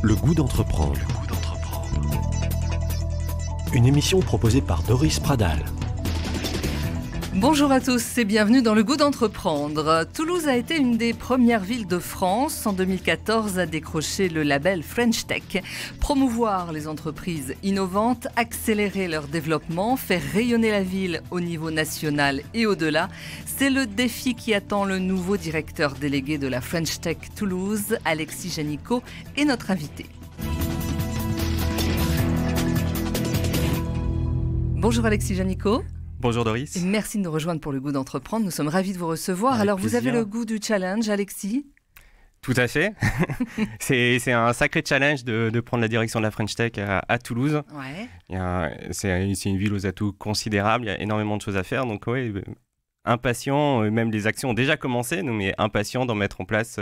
Le goût d'entreprendre. Une émission proposée par Doris Pradal. Bonjour à tous et bienvenue dans Le goût d'entreprendre. Toulouse a été une des premières villes de France en 2014 à décrocher le label French Tech. Promouvoir les entreprises innovantes, accélérer leur développement, faire rayonner la ville au niveau national et au-delà, c'est le défi qui attend le nouveau directeur délégué de la French Tech Toulouse, Alexis Janicot, et notre invité. Bonjour Alexis Janicot. Bonjour Doris. Et merci de nous rejoindre pour Le goût d'entreprendre. Nous sommes ravis de vous recevoir. Avec Alors, plaisir. vous avez le goût du challenge, Alexis ? Tout à fait. c'est un sacré challenge de prendre la direction de la French Tech à Toulouse. Ouais. C'est une ville aux atouts considérables, il y a énormément de choses à faire. Donc oui, impatient, même les actions ont déjà commencé, mais impatient d'en mettre en place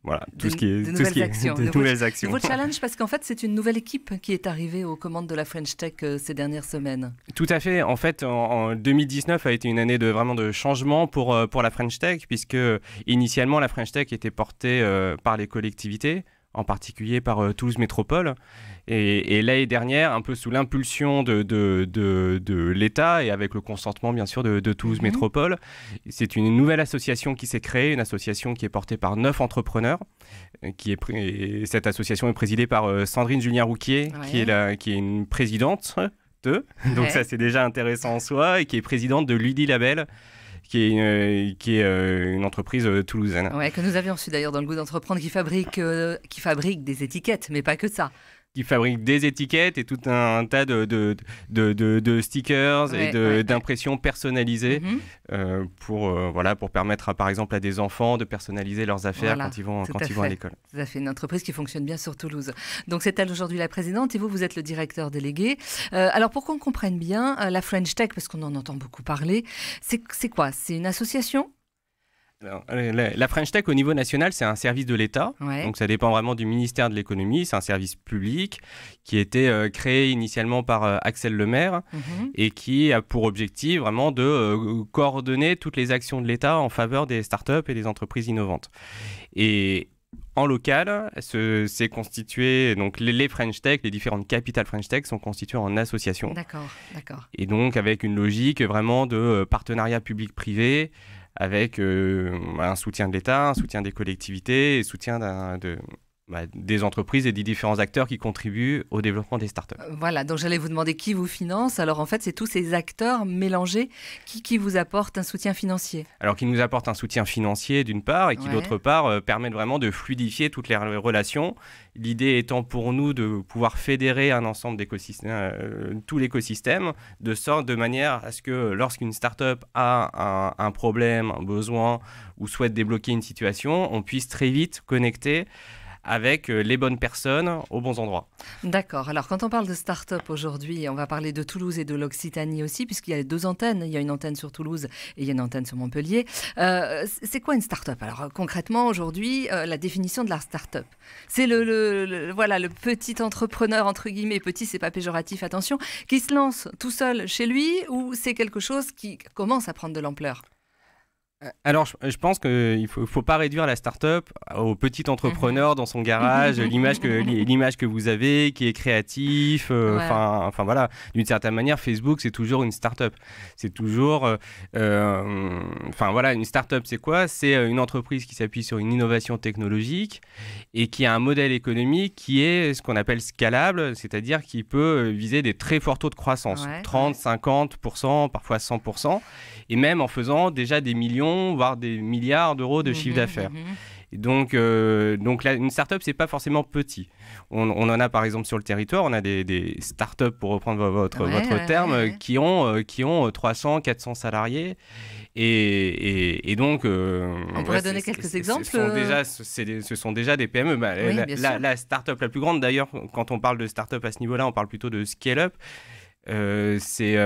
voilà, tout ce qui est... De nouvelles actions. De nouvelles actions. Nouveau challenge parce qu'en fait, c'est une nouvelle équipe qui est arrivée aux commandes de la French Tech ces dernières semaines. Tout à fait. En fait, en 2019 a été une année vraiment de changement pour la French Tech, puisque initialement, la French Tech était portée par les collectivités, en particulier par Toulouse Métropole. Et l'année dernière, un peu sous l'impulsion de l'État et avec le consentement bien sûr de Toulouse Métropole, c'est une nouvelle association qui s'est créée, une association qui est portée par 9 entrepreneurs. Et cette association est présidée par Sandrine Julien-Rouquier, Ouais. qui est une présidente donc ça c'est déjà intéressant en soi, et qui est présidente de Ludi Label, qui est une entreprise toulousaine. Ouais, que nous avions reçu d'ailleurs dans Le goût d'entreprendre, qui fabrique des étiquettes, mais pas que ça. Qui fabrique des étiquettes et tout un tas de stickers Ouais, d'impressions personnalisées pour permettre par exemple à des enfants de personnaliser leurs affaires Voilà, quand ils vont tout à l'école. Ça fait une entreprise qui fonctionne bien sur Toulouse. Donc c'est elle aujourd'hui la présidente et vous êtes le directeur délégué. Alors pour qu'on comprenne bien, la French Tech, parce qu'on en entend beaucoup parler, c'est quoi ? C'est une association ? Alors, la French Tech au niveau national, c'est un service de l'État. Ouais. Donc ça dépend vraiment du ministère de l'économie. C'est un service public qui a été créé initialement par Axel Lemaire et qui a pour objectif vraiment de coordonner toutes les actions de l'État en faveur des startups et des entreprises innovantes. Et en local, c'est constitué, donc les French Tech, les différentes capitales French Tech sont constituées en associations. D'accord. Et donc avec une logique vraiment de partenariat public-privé, avec un soutien de l'État, un soutien des collectivités et soutien des entreprises et des différents acteurs qui contribuent au développement des startups. Voilà, donc j'allais vous demander qui vous finance. Alors en fait, c'est tous ces acteurs mélangés qui vous apportent un soutien financier. Alors qui nous apportent un soutien financier d'une part et qui d'autre part permettent vraiment de fluidifier toutes les relations. L'idée étant pour nous de pouvoir fédérer un ensemble d'écosystèmes, tout l'écosystème, de manière à ce que lorsqu'une startup a un problème, un besoin ou souhaite débloquer une situation, on puisse très vite connecter avec les bonnes personnes aux bons endroits. D'accord. Alors, quand on parle de start-up aujourd'hui, on va parler de Toulouse et de l'Occitanie aussi, puisqu'il y a 2 antennes. Il y a une antenne sur Toulouse et il y a une antenne sur Montpellier. C'est quoi une start-up ? Alors, concrètement, aujourd'hui, la définition de la start-up, c'est le petit entrepreneur, entre guillemets, petit, c'est pas péjoratif, attention, qui se lance tout seul chez lui, ou c'est quelque chose qui commence à prendre de l'ampleur ? Alors, je pense qu'il ne faut pas réduire la start-up au petit entrepreneur dans son garage, l'image que vous avez, qui est créatif. Voilà. D'une certaine manière, Facebook, c'est toujours une start-up. C'est toujours... une start-up, c'est quoi ? C'est une entreprise qui s'appuie sur une innovation technologique et qui a un modèle économique qui est ce qu'on appelle scalable, c'est-à-dire qui peut viser des très forts taux de croissance, 30, 50%, parfois 100%, et même en faisant déjà des millions, voire des milliards d'euros de chiffre d'affaires. Et donc là, une start-up, c'est pas forcément petit. On en a par exemple sur le territoire, on a des start-up, pour reprendre votre terme, qui ont 300, 400 salariés. Et donc... on pourrait donner quelques exemples. Ce sont déjà des PME. La start-up la plus grande, d'ailleurs, quand on parle de start-up à ce niveau-là, on parle plutôt de scale-up. C'est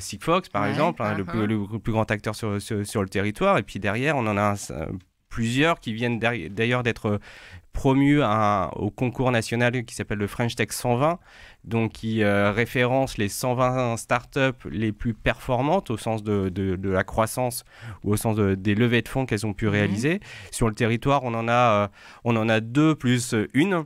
Sigfox par exemple, le plus grand acteur sur le territoire, et puis derrière on en a plusieurs qui viennent d'ailleurs d'être promu au concours national qui s'appelle le French Tech 120, donc qui référence les 120 startups les plus performantes au sens de la croissance ou au sens des levées de fonds qu'elles ont pu réaliser. Sur le territoire, on en a 2 plus une.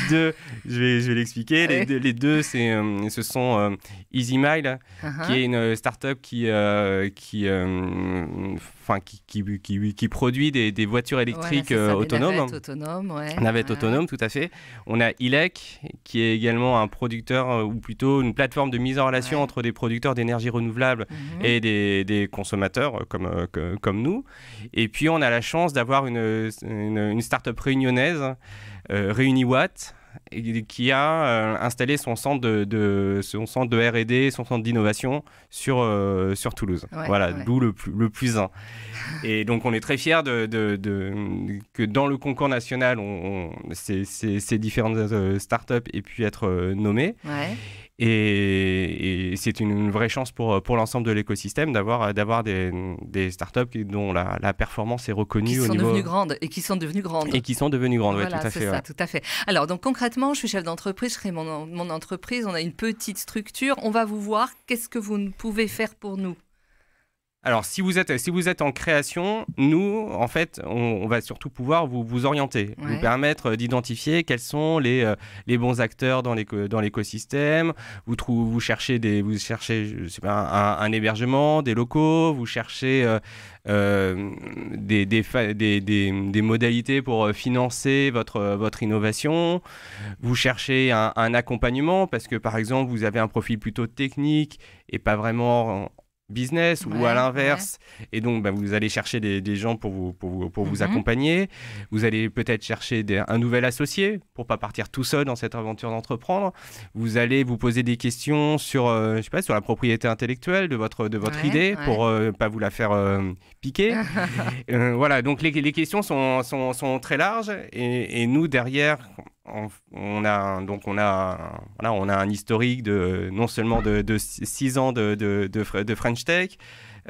Deux, je vais l'expliquer. Les deux, ce sont EasyMile, qui est une startup qui produit des voitures électriques autonomes. Navettes autonomes, tout à fait. On a Ilek, qui est également un producteur, ou plutôt une plateforme de mise en relation entre des producteurs d'énergie renouvelable et des consommateurs comme nous. Et puis, on a la chance d'avoir une startup réunionnaise, RéuniWatt, qui a installé son centre de R&D, son centre d'innovation sur Toulouse. D'où le plus 1. Et donc, on est très fiers que dans le concours national, ces différentes startups aient pu être nommées. Et c'est une vraie chance pour l'ensemble de l'écosystème d'avoir des startups dont la performance est reconnue au niveau... Et qui sont devenues grandes. Et qui sont devenues grandes, voilà, tout à fait. Ça, tout à fait. Alors, donc concrètement, je suis chef d'entreprise, je crée mon entreprise, on a une petite structure, on va vous voir, qu'est-ce que vous pouvez faire pour nous ? Alors, si vous êtes en création, nous, en fait, on va surtout pouvoir vous orienter, vous permettre d'identifier quels sont les bons acteurs dans l'écosystème. Vous cherchez je sais pas, un hébergement, des locaux, vous cherchez des modalités pour financer votre innovation. Vous cherchez un accompagnement parce que, par exemple, vous avez un profil plutôt technique et pas vraiment business ou à l'inverse, et donc vous allez chercher des gens pour vous accompagner. Vous allez peut-être chercher un nouvel associé pour pas partir tout seul dans cette aventure d'entreprendre. Vous allez vous poser des questions sur la propriété intellectuelle de votre idée pour pas vous la faire piquer. Voilà, donc les questions sont très larges et nous derrière on a un historique non seulement de 6 ans de French Tech,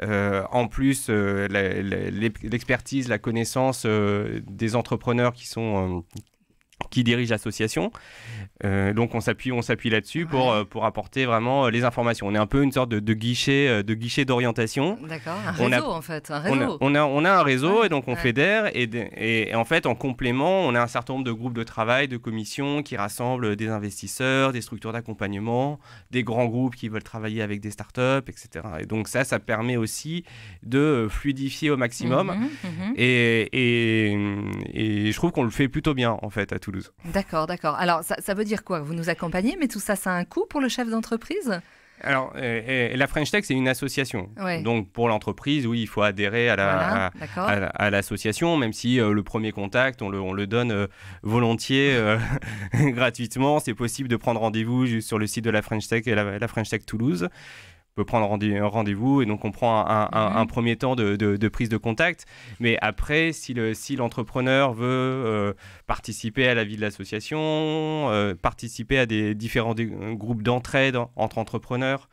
en plus l'expertise, la connaissance des entrepreneurs qui dirigent l'association. Donc on s'appuie là-dessus pour apporter vraiment les informations. On est un peu une sorte de guichet d'orientation. D'accord, un réseau en fait. On a un réseau et donc on fédère et en fait en complément on a un certain nombre de groupes de travail, de commissions qui rassemblent des investisseurs, des structures d'accompagnement, des grands groupes qui veulent travailler avec des startups, etc. Et donc ça permet aussi de fluidifier au maximum et je trouve qu'on le fait plutôt bien en fait à Toulouse. D'accord. Alors, ça veut dire quoi ? Vous nous accompagnez, mais tout ça, ça a un coût pour le chef d'entreprise ? Alors, la French Tech, c'est une association. Ouais. Donc, pour l'entreprise, oui, il faut adhérer à l'association, même si le premier contact, on le donne volontiers, gratuitement. C'est possible de prendre rendez-vous sur le site de la French Tech et la French Tech Toulouse. On peut prendre rendez-vous et donc on prend un premier temps de prise de contact. Mais après, si l'entrepreneur veut participer à la vie de l'association, participer à des différents groupes d'entraide entre entrepreneurs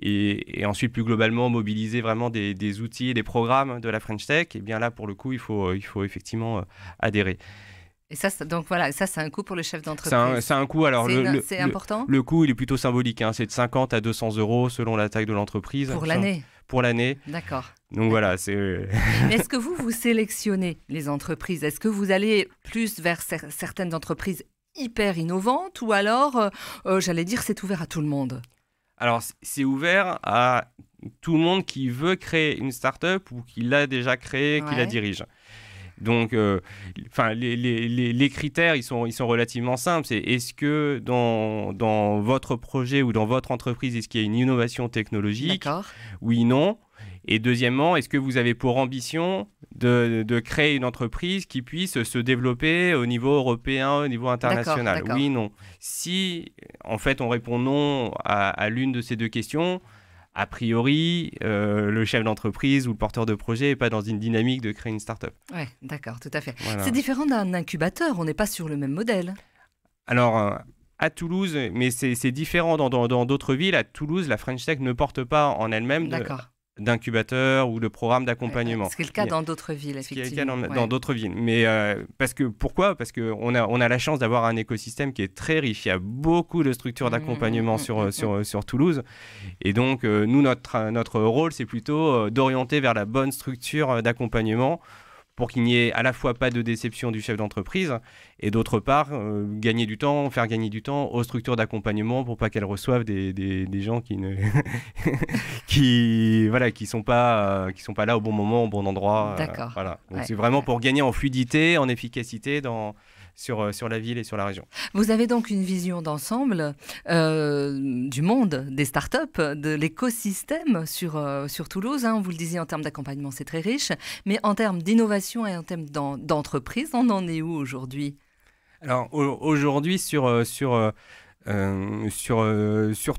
et ensuite plus globalement mobiliser vraiment des outils et des programmes de la French Tech, et bien là pour le coup il faut effectivement adhérer. Et ça, donc voilà, ça c'est un coût pour le chef d'entreprise. C'est un coût. Alors c'est important. Le coût, il est plutôt symbolique. C'est de 50 à 200 € selon la taille de l'entreprise. Pour l'année. Pour l'année. D'accord. Donc voilà, c'est. Mais est-ce que vous sélectionnez les entreprises ? Est-ce que vous allez plus vers certaines entreprises hyper innovantes ou alors, j'allais dire, c'est ouvert à tout le monde ? Alors c'est ouvert à tout le monde qui veut créer une start-up ou qui l'a déjà créée, qui la dirige. Donc, les critères, ils sont relativement simples. C'est est-ce que dans votre projet ou dans votre entreprise, est-ce qu'il y a une innovation technologique ? D'accord. Oui, non. Et deuxièmement, est-ce que vous avez pour ambition de créer une entreprise qui puisse se développer au niveau européen, au niveau international ? D'accord. Oui, non. Si, en fait, on répond non à l'une de ces deux questions, a priori, le chef d'entreprise ou le porteur de projet n'est pas dans une dynamique de créer une start-up. Oui, d'accord, tout à fait. Voilà. C'est différent d'un incubateur, on n'est pas sur le même modèle. Alors, à Toulouse, mais c'est différent dans d'autres villes. À Toulouse, la French Tech ne porte pas en elle-même d'incubateurs ou de programmes d'accompagnement. Ce qui est le cas dans d'autres villes, effectivement. Ce qui est le cas dans d'autres villes. Mais pourquoi ? Parce qu'on a la chance d'avoir un écosystème qui est très riche. Il y a beaucoup de structures d'accompagnement sur Toulouse. Et donc, nous, notre rôle, c'est plutôt d'orienter vers la bonne structure d'accompagnement pour qu'il n'y ait à la fois pas de déception du chef d'entreprise et d'autre part, faire gagner du temps aux structures d'accompagnement pour pas qu'elles reçoivent des gens qui sont pas là au bon moment, au bon endroit. D'accord. Voilà. Donc c'est vraiment pour gagner en fluidité, en efficacité sur la ville et sur la région. Vous avez donc une vision d'ensemble du monde des startups, de l'écosystème sur Toulouse. Hein. Vous le disiez, en termes d'accompagnement, c'est très riche. Mais en termes d'innovation et en termes d'entreprise, on en est où aujourd'hui ? Alors aujourd'hui, sur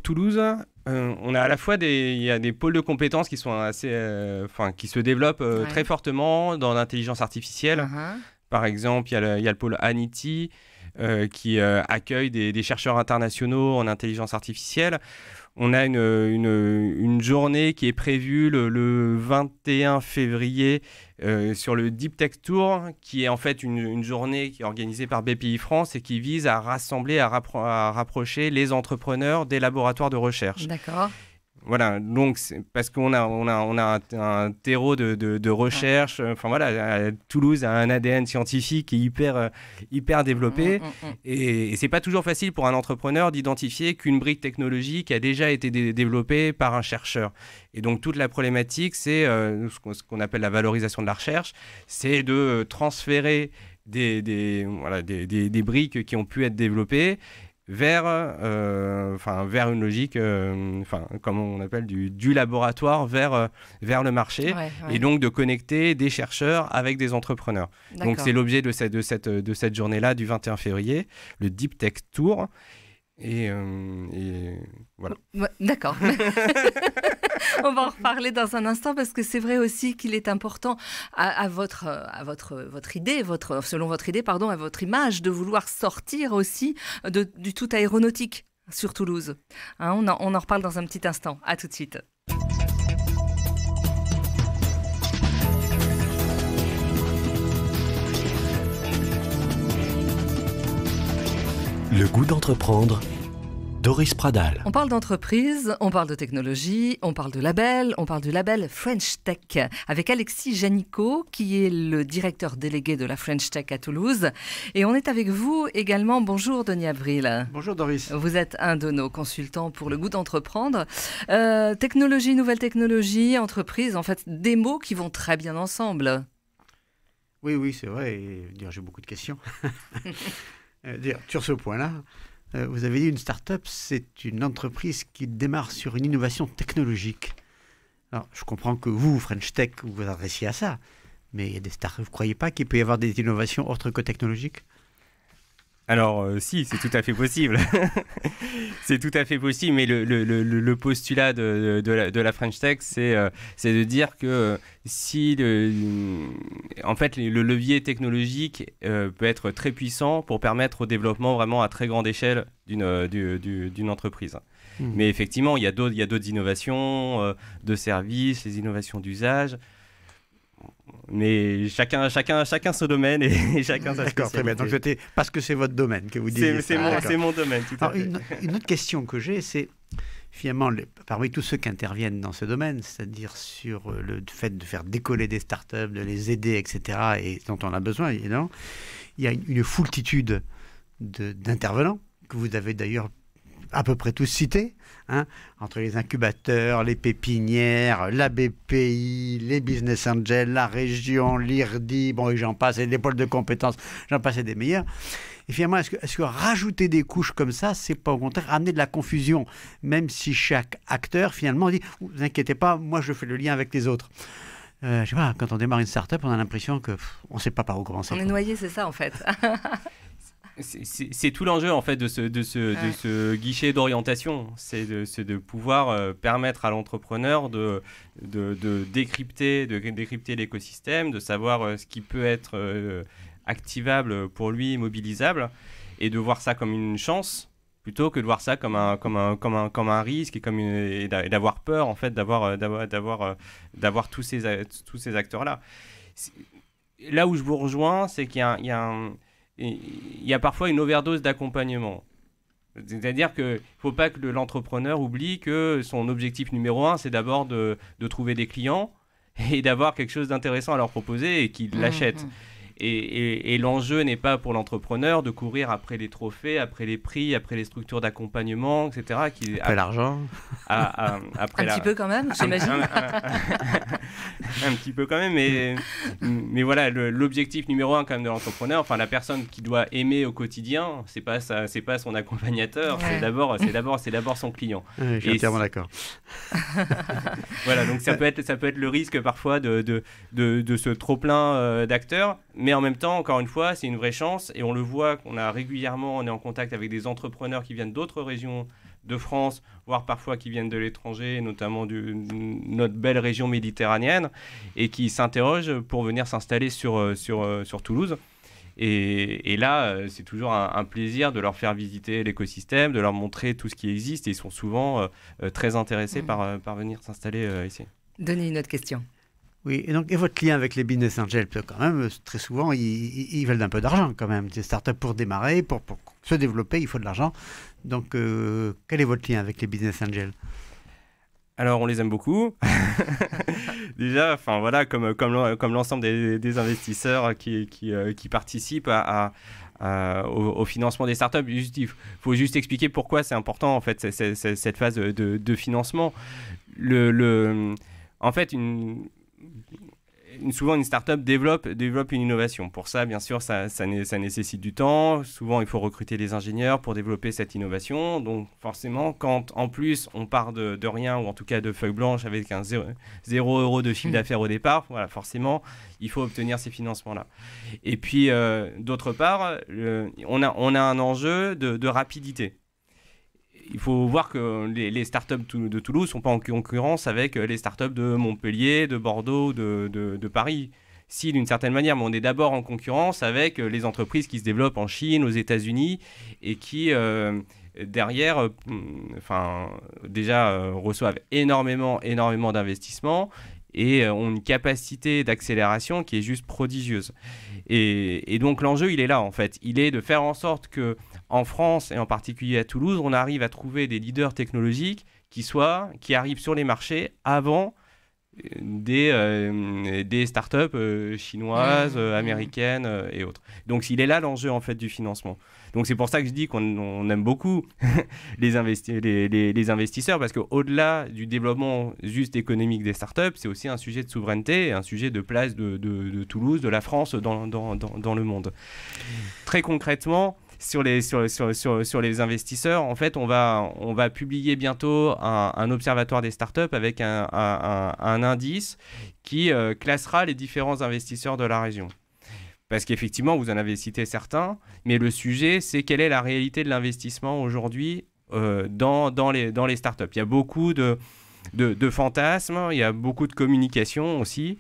Toulouse, on a à la fois il y a des pôles de compétences qui sont qui se développent très fortement dans l'intelligence artificielle. Par exemple, il y a le pôle Anity qui accueille des chercheurs internationaux en intelligence artificielle. On a une journée qui est prévue le 21 février sur le Deep Tech Tour, qui est en fait une journée qui est organisée par BPI France et qui vise à rassembler, à rapprocher les entrepreneurs des laboratoires de recherche. D'accord. Voilà, donc parce qu'on a un terreau de recherche. Enfin voilà, Toulouse a un ADN scientifique qui est hyper développé, et c'est pas toujours facile pour un entrepreneur d'identifier qu'une brique technologique a déjà été développée par un chercheur. Et donc toute la problématique, c'est ce qu'on appelle la valorisation de la recherche, c'est de transférer des briques qui ont pu être développées vers une logique, comme on appelle du laboratoire vers le marché, et donc de connecter des chercheurs avec des entrepreneurs. D'accord. Donc c'est l'objet de cette journée-là du 21 février, le Deep Tech Tour. Et voilà. D'accord. On va en reparler dans un instant parce que c'est vrai aussi qu'il est important à votre idée, selon votre idée, à votre image, de vouloir sortir aussi du tout aéronautique sur Toulouse. Hein, on en reparle dans un petit instant. À tout de suite. Le goût d'entreprendre, Doris Pradal. On parle d'entreprise, on parle de technologie, on parle de label, on parle du label French Tech avec Alexis Janicot qui est le directeur délégué de la French Tech à Toulouse. Et on est avec vous également. Bonjour Denis Avril. Bonjour Doris. Vous êtes un de nos consultants pour le goût d'entreprendre. Technologie, nouvelle technologie, entreprise, en fait des mots qui vont très bien ensemble. Oui, c'est vrai. Et, j'ai beaucoup de questions. Sur ce point-là, vous avez dit une start-up, c'est une entreprise qui démarre sur une innovation technologique. Alors, je comprends que vous, French Tech, vous vous adressiez à ça, mais il y a des start-up, vous ne croyez pas qu'il peut y avoir des innovations autres que technologiques ? Alors, si, c'est tout à fait possible. C'est tout à fait possible, mais le postulat de la French Tech, c'est de dire que si en fait, le levier technologique peut être très puissant pour permettre au développement vraiment à très grande échelle d'une entreprise. Mais effectivement, il y a d'autres innovations de services, les innovations d'usage. Mais chacun son domaine et chacun sa spécialité. D'accord, très bien. Donc parce que c'est votre domaine que vous disiez. C'est mon domaine, tout à fait. Une autre question que j'ai, c'est finalement, parmi tous ceux qui interviennent dans ce domaine, c'est-à-dire sur le fait de faire décoller des startups, de les aider, etc., et dont on a besoin, évidemment, il y a une foultitude d'intervenants que vous avez d'ailleurs à peu près tous cités, hein, entre les incubateurs, les pépinières, la BPI, les business angels, la région, l'IRDI, bon, et j'en passe, et les pôles de compétences, j'en passe, et des meilleurs. Et finalement, est-ce que rajouter des couches comme ça, c'est pas au contraire amener de la confusion, même si chaque acteur, finalement, dit « Vous inquiétez pas, moi je fais le lien avec les autres ». Je sais pas, quand on démarre une start-up, on a l'impression qu'on ne sait pas par où commencer. On est noyé, c'est ça en fait. C'est tout l'enjeu en fait de ce guichet d'orientation, c'est de pouvoir permettre à l'entrepreneur de décrypter l'écosystème, de savoir ce qui peut être activable pour lui, mobilisable, et de voir ça comme une chance plutôt que de voir ça comme un risque et d'avoir peur en fait d'avoir tous ces acteurs-là. Là où je vous rejoins, c'est qu'il y a parfois une overdose d'accompagnement. C'est-à-dire qu'il ne faut pas que l'entrepreneur oublie que son objectif numéro 1, c'est d'abord de trouver des clients et d'avoir quelque chose d'intéressant à leur proposer et qu'ils l'achètent. Et l'enjeu n'est pas pour l'entrepreneur de courir après les trophées, après les prix, après les structures d'accompagnement, etc. Après l'argent. Un petit peu quand même, j'imagine. Un petit peu quand même, mais voilà, l'objectif numéro 1 quand même de l'entrepreneur, enfin la personne qui doit aimer au quotidien, c'est pas son accompagnateur, c'est d'abord son client. Je suis entièrement d'accord. Voilà, donc ça peut être le risque parfois de ce trop plein d'acteurs. Mais en même temps, encore une fois, c'est une vraie chance et on le voit qu'on on est en contact avec des entrepreneurs qui viennent d'autres régions de France, voire parfois qui viennent de l'étranger, notamment notre belle région méditerranéenne, et qui s'interrogent pour venir s'installer sur Toulouse. Et là, c'est toujours un plaisir de leur faire visiter l'écosystème, de leur montrer tout ce qui existe, et ils sont souvent très intéressés par venir s'installer ici. Donnez une autre question. Oui, et votre lien avec les business angels, quand même, très souvent, ils veulent un peu d'argent quand même. Des startups pour démarrer, pour se développer, il faut de l'argent. Donc, quel est votre lien avec les business angels ? Alors, on les aime beaucoup. Déjà, enfin voilà, comme l'ensemble des investisseurs qui participent au financement des startups. Il faut juste expliquer pourquoi c'est important en fait cette phase de financement. En fait, souvent une startup développe une innovation. Pour ça, bien sûr, ça nécessite du temps. Souvent, il faut recruter des ingénieurs pour développer cette innovation. Donc, forcément, quand en plus on part de rien, ou en tout cas de feuille blanche avec un 0 € de chiffre d'affaires au départ, voilà, forcément, il faut obtenir ces financements-là. Et puis, d'autre part, on a un enjeu de rapidité. Il faut voir que les startups de Toulouse ne sont pas en concurrence avec les startups de Montpellier, de Bordeaux, de Paris. Si, d'une certaine manière, mais on est d'abord en concurrence avec les entreprises qui se développent en Chine, aux États-Unis et qui, derrière, déjà reçoivent énormément d'investissements et ont une capacité d'accélération qui est juste prodigieuse. Et donc l'enjeu, il est là en fait. Il est de faire en sorte qu'en France et en particulier à Toulouse, on arrive à trouver des leaders technologiques qui arrivent sur les marchés avant des startups chinoises, américaines et autres. Donc il est là l'enjeu en fait du financement. Donc c'est pour ça que je dis qu'on aime beaucoup les investisseurs, parce qu'au-delà du développement juste économique des startups, c'est aussi un sujet de souveraineté, un sujet de place de Toulouse, de la France dans le monde. Très concrètement, sur les investisseurs, en fait, on va publier bientôt un observatoire des startups avec un indice qui classera les différents investisseurs de la région. Parce qu'effectivement, vous en avez cité certains, mais le sujet, c'est quelle est la réalité de l'investissement aujourd'hui dans les startups. Il y a beaucoup de fantasmes, il y a beaucoup de communication aussi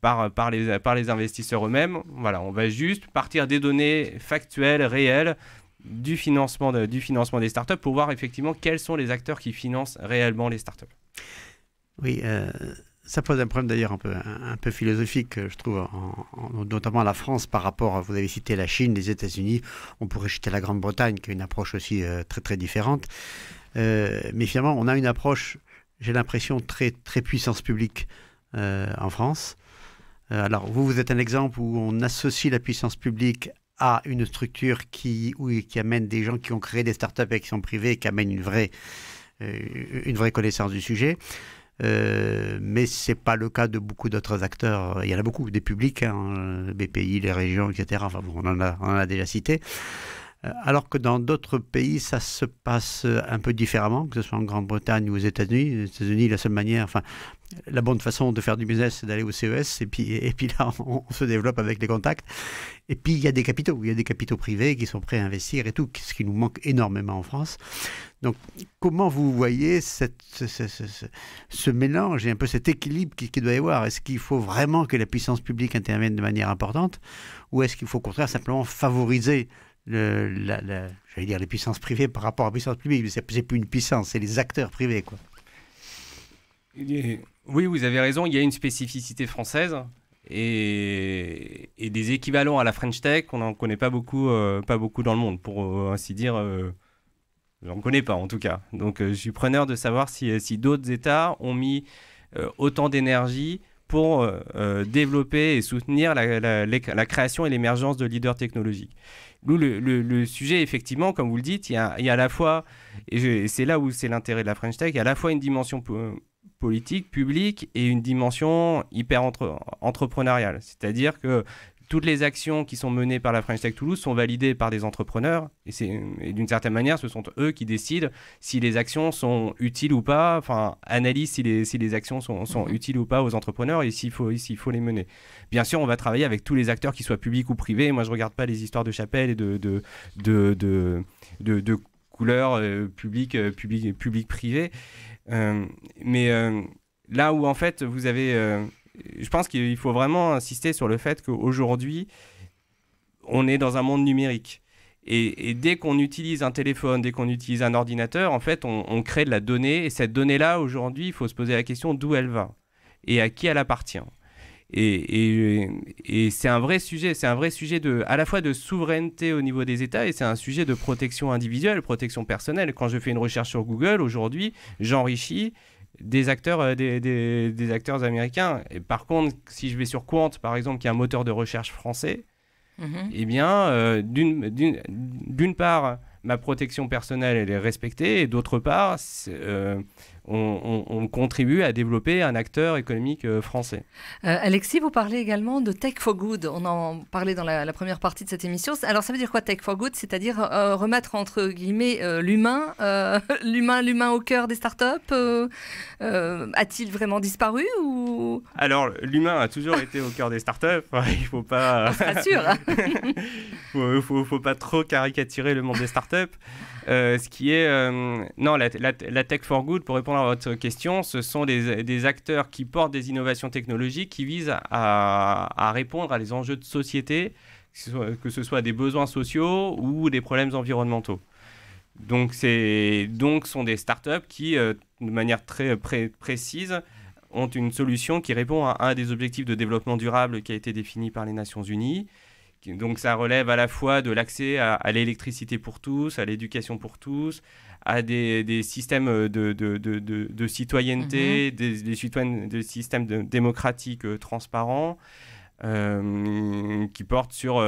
par les investisseurs eux-mêmes. Voilà, on va juste partir des données factuelles, réelles du financement des startups pour voir effectivement quels sont les acteurs qui financent réellement les startups. Oui, ça pose un problème d'ailleurs un peu philosophique, je trouve, notamment à la France par rapport, vous avez cité la Chine, les États-Unis, on pourrait citer la Grande-Bretagne qui a une approche aussi très très différente. Mais finalement, on a une approche, j'ai l'impression, très, très puissance publique en France. Alors, vous êtes un exemple où on associe la puissance publique à une structure qui amène des gens qui ont créé des startups et qui sont privés et qui amènent une vraie connaissance du sujet. Mais ce n'est pas le cas de beaucoup d'autres acteurs. Il y en a beaucoup, des publics, BPI, les régions, etc. Enfin, bon, on en a déjà cité. Alors que dans d'autres pays, ça se passe un peu différemment, que ce soit en Grande-Bretagne ou aux États-Unis. Les États-Unis, la seule manière, la bonne façon de faire du business, c'est d'aller au CES, et puis là, on se développe avec les contacts. Et puis, il y a des capitaux privés qui sont prêts à investir et tout, ce qui nous manque énormément en France. Donc, comment vous voyez ce mélange et un peu cet équilibre qu'il doit y avoir? Est-ce qu'il faut vraiment que la puissance publique intervienne de manière importante, ou est-ce qu'il faut au contraire simplement favoriser j'allais dire les puissances privées par rapport à la puissance publique, mais c'est plus une puissance, c'est les acteurs privés, quoi. Oui, vous avez raison, il y a une spécificité française et des équivalents à la French Tech, on n'en connaît pas beaucoup dans le monde, pour ainsi dire. J'en connais pas en tout cas. Donc je suis preneur de savoir si d'autres États ont mis autant d'énergie pour développer et soutenir la création et l'émergence de leaders technologiques. Nous, le sujet, effectivement, comme vous le dites, il y a à la fois, et c'est là où c'est l'intérêt de la French Tech, il y a à la fois une dimension politique, publique, et une dimension hyper entrepreneuriale. C'est-à-dire que toutes les actions qui sont menées par la French Tech Toulouse sont validées par des entrepreneurs et d'une certaine manière, ce sont eux qui décident si les actions sont utiles ou pas, enfin, analysent si les actions sont utiles ou pas aux entrepreneurs et s'il faut les mener. Bien sûr, on va travailler avec tous les acteurs, qu'ils soient publics ou privés. Moi, je ne regarde pas les histoires de chapelles et de couleurs publiques-privées. Mais là où, en fait, vous avez... je pense qu'il faut vraiment insister sur le fait qu'aujourd'hui, on est dans un monde numérique. Et dès qu'on utilise un téléphone, dès qu'on utilise un ordinateur, en fait, on crée de la donnée. Et cette donnée-là, aujourd'hui, il faut se poser la question d'où elle va et à qui elle appartient. Et c'est un vrai sujet. C'est un vrai sujet à la fois de souveraineté au niveau des États et c'est un sujet de protection individuelle, protection personnelle. Quand je fais une recherche sur Google, aujourd'hui, j'enrichis des acteurs, des acteurs américains. Et par contre, si je vais sur Quant, par exemple, qui est un moteur de recherche français, eh bien, d'une part, ma protection personnelle, elle est respectée, et d'autre part, on contribue à développer un acteur économique français. Alexis, vous parlez également de Tech for Good. On en parlait dans la première partie de cette émission. Alors, ça veut dire quoi, Tech for Good? C'est-à-dire remettre, entre guillemets, l'humain au cœur des startups. A-t-il vraiment disparu ou... Alors, l'humain a toujours été au cœur des startups. Il ne faut pas... On se rassure. faut pas trop caricaturer le monde des startups. Ce qui est... non, la Tech for Good, pour répondre à votre question, ce sont des acteurs qui portent des innovations technologiques qui visent à répondre à des enjeux de société, que ce soit des besoins sociaux ou des problèmes environnementaux. Donc, sont des startups qui, de manière très précise, ont une solution qui répond à un des objectifs de développement durable qui a été défini par les Nations Unies. Donc ça relève à la fois de l'accès à l'électricité pour tous, à l'éducation pour tous, à des systèmes de citoyenneté, des systèmes démocratiques transparents, qui portent sur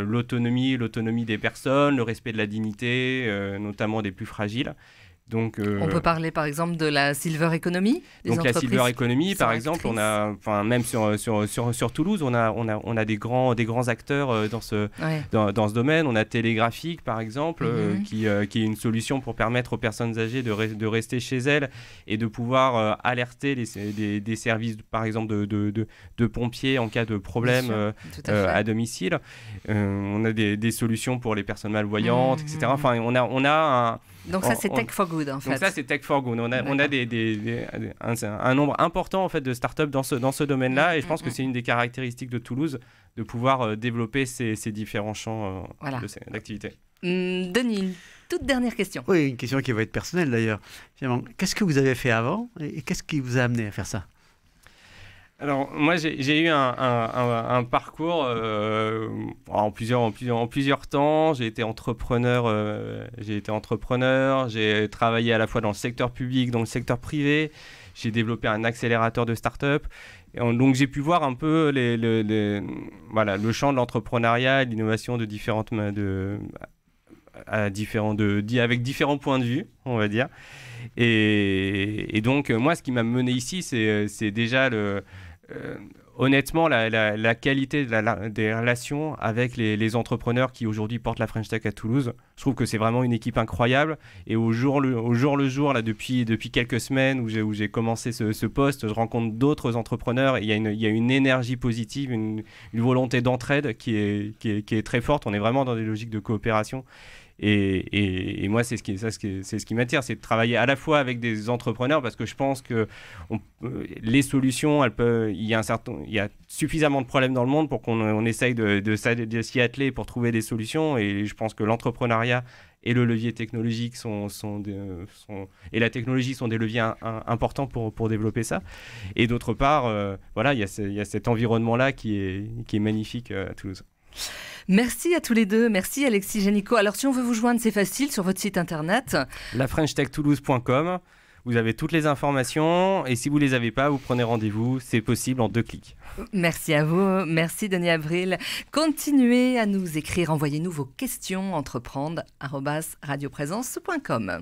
l'autonomie des personnes, le respect de la dignité, notamment des plus fragiles. Donc, on peut parler par exemple de la Silver Economy. Donc la Silver Economy, par exemple, on a, enfin même sur Toulouse, on a des grands acteurs dans ce domaine. On a Télégraphique, par exemple, qui est une solution pour permettre aux personnes âgées de rester chez elles et de pouvoir alerter des services, par exemple de pompiers en cas de problème à domicile. On a des solutions pour les personnes malvoyantes, etc. Enfin, on a donc ça, c'est Tech for Good, en fait. Donc ça, c'est Tech for Good. On a un nombre important, en fait, de startups dans ce domaine-là, et je pense que c'est une des caractéristiques de Toulouse, de pouvoir développer ces différents champs d'activité. Denis, une toute dernière question. Oui, une question qui va être personnelle, d'ailleurs. Finalement, qu'est-ce que vous avez fait avant, et qu'est-ce qui vous a amené à faire ça? Alors, moi, j'ai eu un parcours en plusieurs temps. J'ai été entrepreneur, j'ai travaillé à la fois dans le secteur public, dans le secteur privé. J'ai développé un accélérateur de start-up. Donc, j'ai pu voir un peu le champ de l'entrepreneuriat et de l'innovation avec différents points de vue, on va dire. Et donc, moi, ce qui m'a mené ici, c'est déjà honnêtement la qualité des relations avec les entrepreneurs qui aujourd'hui portent la French Tech à Toulouse. Je trouve que c'est vraiment une équipe incroyable. Et au jour le jour, là, depuis quelques semaines où j'ai commencé ce poste, je rencontre d'autres entrepreneurs. Il y a une énergie positive, une volonté d'entraide qui est très forte. On est vraiment dans des logiques de coopération. Et moi, c'est ce qui m'attire, c'est de travailler à la fois avec des entrepreneurs, parce que je pense que les solutions, il y a suffisamment de problèmes dans le monde pour qu'on essaye de s'y atteler pour trouver des solutions. Et je pense que l'entrepreneuriat et le levier technologique et la technologie sont des leviers importants pour développer ça. Et d'autre part, il y a cet environnement-là qui est magnifique à Toulouse. Merci à tous les deux. Merci Alexis Génicaud. Alors si on veut vous joindre, c'est facile sur votre site internet. lafrenchtech-toulouse.com. Vous avez toutes les informations et si vous ne les avez pas, vous prenez rendez-vous. C'est possible en 2 clics. Merci à vous. Merci Denis Avril. Continuez à nous écrire. Envoyez-nous vos questions entreprendre@radioprésence.com.